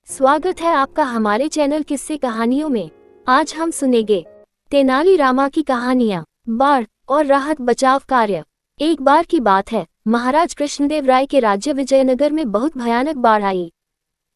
स्वागत है आपका हमारे चैनल किस्से कहानियों में। आज हम सुनेंगे तेनाली रामा की कहानियाँ, बाढ़ और राहत बचाव कार्य। एक बार की बात है, महाराज कृष्णदेव राय के राज्य विजयनगर में बहुत भयानक बाढ़ आई।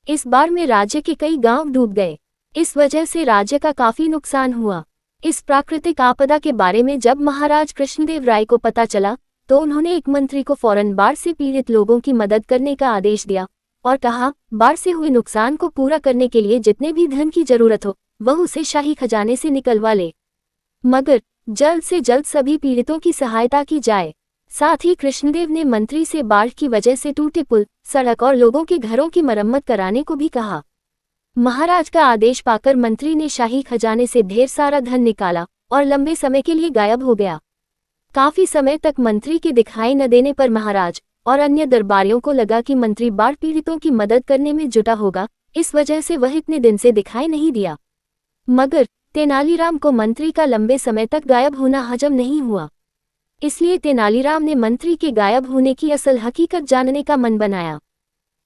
इस बाढ़ में राज्य के कई गांव डूब गए। इस वजह से राज्य का काफी नुकसान हुआ। इस प्राकृतिक आपदा के बारे में जब महाराज कृष्णदेव राय को पता चला तो उन्होंने एक मंत्री को फौरन बाढ़ से पीड़ित लोगों की मदद करने का आदेश दिया और कहा, बाढ़ से हुए नुकसान को पूरा करने के लिए जितने भी धन की जरूरत हो वह उसे शाही खजाने से निकलवा ले, मगर जल्द से जल्द सभी पीड़ितों की सहायता की जाए। साथ ही कृष्णदेव ने मंत्री से बाढ़ की वजह से टूटे पुल, सड़क और लोगों के घरों की मरम्मत कराने को भी कहा। महाराज का आदेश पाकर मंत्री ने शाही खजाने से ढेर सारा धन निकाला और लंबे समय के लिए गायब हो गया। काफी समय तक मंत्री के दिखाई न देने पर महाराज और अन्य दरबारियों को लगा कि मंत्री बाढ़ पीड़ितों की मदद करने में जुटा होगा, इस वजह से वह इतने दिन से दिखाई नहीं दिया। मगर तेनालीराम को मंत्री का लंबे समय तक गायब होना हजम नहीं हुआ। इसलिए तेनालीराम ने मंत्री के गायब होने की असल हकीकत जानने का मन बनाया।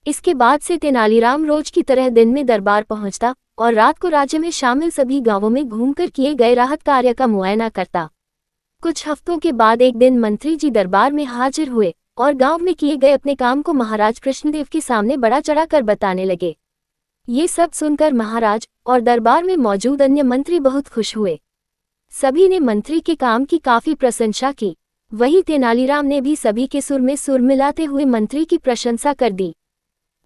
इसके बाद से तेनालीराम रोज की तरह दिन में दरबार पहुंचता और रात को राज्य में शामिल सभी गांवों में घूमकर किए गए राहत कार्य का मुआयना करता। कुछ हफ्तों के बाद एक दिन मंत्री जी दरबार में हाजिर हुए और गांव में किए गए अपने काम को महाराज कृष्णदेव के सामने बड़ा चढ़ा कर बताने लगे। ये सब सुनकर महाराज और दरबार में मौजूद अन्य मंत्री बहुत खुश हुए। सभी ने मंत्री के काम की काफी प्रशंसा की। वहीं तेनालीराम ने भी सभी के सुर में सुर मिलाते हुए मंत्री की प्रशंसा कर दी।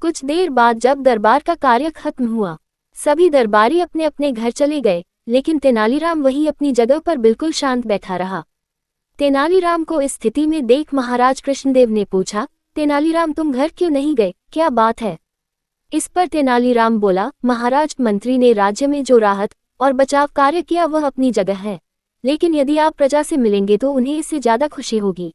कुछ देर बाद जब दरबार का कार्य खत्म हुआ, सभी दरबारी अपने अपने घर चले गए, लेकिन तेनालीराम वहीं अपनी जगह पर बिल्कुल शांत बैठा रहा। तेनालीराम को इस स्थिति में देख महाराज कृष्णदेव ने पूछा, तेनालीराम तुम घर क्यों नहीं गए, क्या बात है? इस पर तेनालीराम बोला, महाराज मंत्री ने राज्य में जो राहत और बचाव कार्य किया वह अपनी जगह है, लेकिन यदि आप प्रजा से मिलेंगे तो उन्हें इससे ज्यादा खुशी होगी।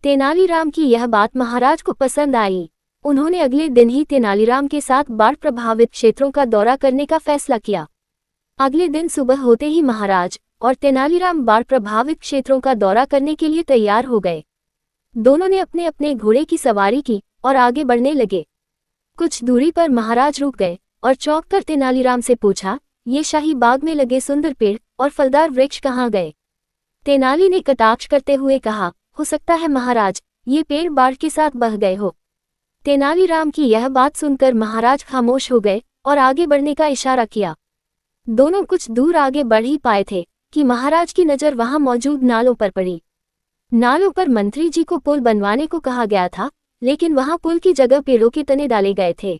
तेनालीराम की यह बात महाराज को पसंद आई। उन्होंने अगले दिन ही तेनालीराम के साथ बाढ़ प्रभावित क्षेत्रों का दौरा करने का फैसला किया। अगले दिन सुबह होते ही महाराज और तेनालीराम बाढ़ प्रभावित क्षेत्रों का दौरा करने के लिए तैयार हो गए। दोनों ने अपने अपने घोड़े की सवारी की और आगे बढ़ने लगे। कुछ दूरी पर महाराज रुक गए और चौंक कर तेनालीराम से पूछा, ये शाही बाग में लगे सुंदर पेड़ और फलदार वृक्ष कहाँ गए? तेनाली ने कटाक्ष करते हुए कहा, हो सकता है महाराज ये पेड़ बाढ़ के साथ बह गए हो। तेनालीराम की यह बात सुनकर महाराज खामोश हो गए और आगे बढ़ने का इशारा किया। दोनों कुछ दूर आगे बढ़ ही पाए थे कि महाराज की नज़र वहां मौजूद नालों पर पड़ी। नालों पर मंत्री जी को पुल बनवाने को कहा गया था, लेकिन वहां पुल की जगह पेड़ों के तने डाले गए थे।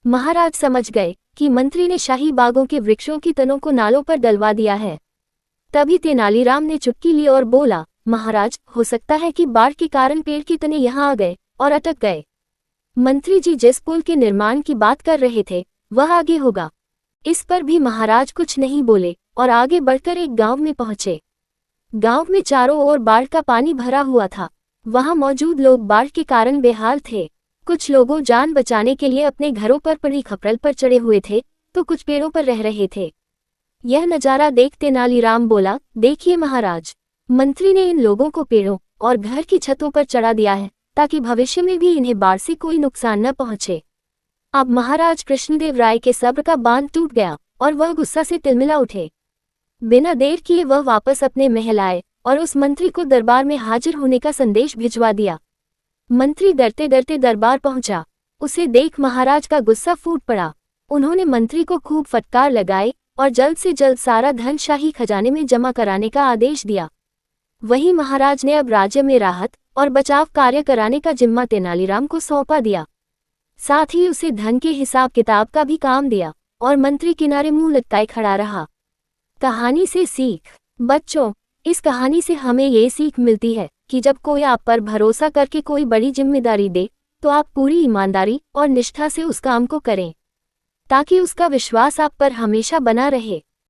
महाराज समझ गए कि मंत्री ने शाही बागों के वृक्षों की तनों को नालों पर डलवा दिया है। तभी तेनालीराम ने चुटकी ली और बोला, महाराज हो सकता है कि बाढ़ के कारण पेड़ के तने यहाँ आ गए और अटक गए। मंत्री जी जिस पुल के निर्माण की बात कर रहे थे वह आगे होगा। इस पर भी महाराज कुछ नहीं बोले और आगे बढ़कर एक गांव में पहुंचे। गांव में चारों ओर बाढ़ का पानी भरा हुआ था। वहां मौजूद लोग बाढ़ के कारण बेहाल थे। कुछ लोगों जान बचाने के लिए अपने घरों पर पड़ी खपरल पर चढ़े हुए थे तो कुछ पेड़ों पर रह रहे थे। यह नजारा देख तेनालीराम बोला, देखिए महाराज, मंत्री ने इन लोगों को पेड़ों और घर की छतों पर चढ़ा दिया है ताकि भविष्य में भी इन्हें बाढ़ से कोई नुकसान न पहुंचे। अब महाराज कृष्णदेव राय के सब्र का बांध टूट गया और वह गुस्सा से तिलमिला उठे। बिना देर किए वह वापस अपने महल आए और उस मंत्री को दरबार में हाजिर होने का संदेश भिजवा दिया। मंत्री डरते डरते दरबार पहुंचा। उसे देख महाराज का गुस्सा फूट पड़ा। उन्होंने मंत्री को खूब फटकार लगाए और जल्द से जल्द सारा धन शाही खजाने में जमा कराने का आदेश दिया। वहीं महाराज ने अब राज्य में राहत और बचाव कार्य कराने का जिम्मा तेनालीराम को सौंपा दिया। साथ ही उसे धन के हिसाब किताब का भी काम दिया और मंत्री किनारे मुंह लटकाए खड़ा रहा। कहानी से सीख। बच्चों, इस कहानी से हमें ये सीख मिलती है कि जब कोई आप पर भरोसा करके कोई बड़ी जिम्मेदारी दे तो आप पूरी ईमानदारी और निष्ठा से उस काम को करें ताकि उसका विश्वास आप पर हमेशा बना रहे।